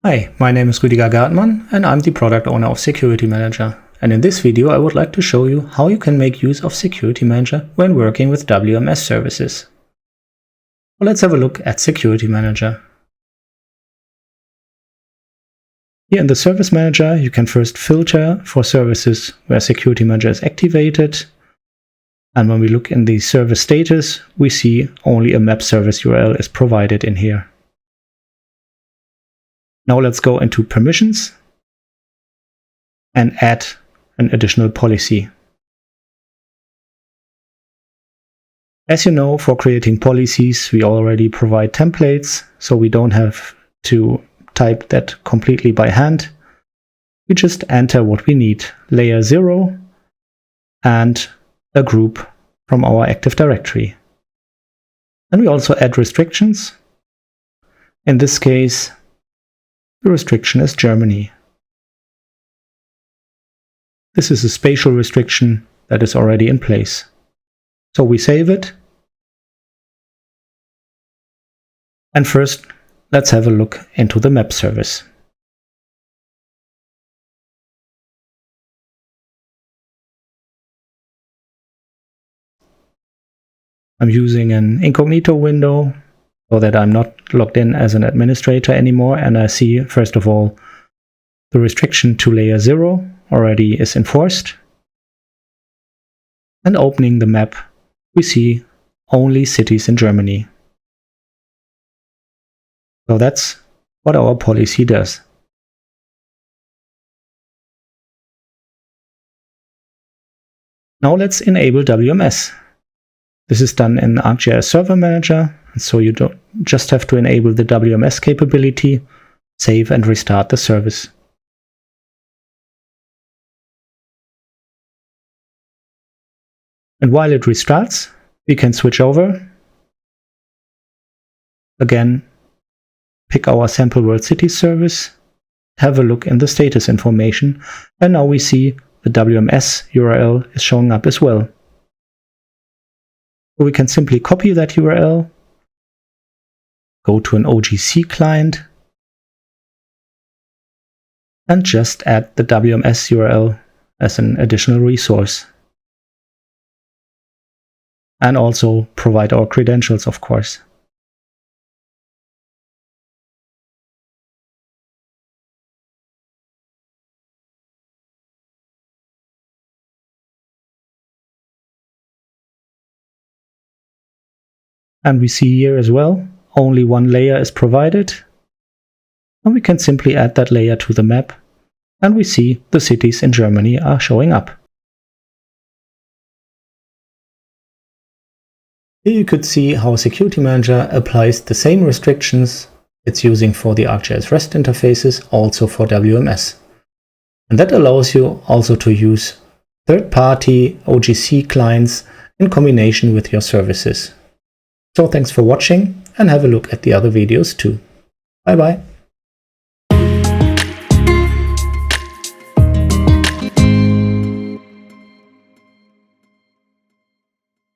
Hi, my name is Rüdiger Gartmann and I'm the product owner of Security Manager. And in this video I would like to show you how you can make use of Security Manager when working with WMS services. Well, let's have a look at Security Manager. Here in the Service Manager you can first filter for services where Security Manager is activated. And when we look in the service status, we see only a map service URL is provided in here. Now let's go into permissions and add an additional policy. As you know, for creating policies, we already provide templates, so we don't have to type that completely by hand. We just enter what we need, layer 0 and a group from our Active Directory. And we also add restrictions. In this case, the restriction is Germany. This is a spatial restriction that is already in place. So we save it. And first, let's have a look into the map service. I'm using an incognito window so that I'm not logged in as an administrator anymore, and I see, first of all, the restriction to layer 0 already is enforced. And opening the map, we see only cities in Germany. So that's what our policy does. Now let's enable WMS. This is done in ArcGIS Server Manager, and so you don't just have to enable the WMS capability, save and restart the service. And while it restarts, we can switch over. Again, pick our sample world city service, have a look in the status information, and now we see the WMS URL is showing up as well. So we can simply copy that URL, go to an OGC client, and just add the WMS URL as an additional resource. And also provide our credentials, of course. And we see here as well, only one layer is provided. And we can simply add that layer to the map. And we see the cities in Germany are showing up. Here you could see how Security Manager applies the same restrictions it's using for the ArcGIS REST interfaces also for WMS. And that allows you also to use third-party OGC clients in combination with your services. So thanks for watching and have a look at the other videos too. Bye bye.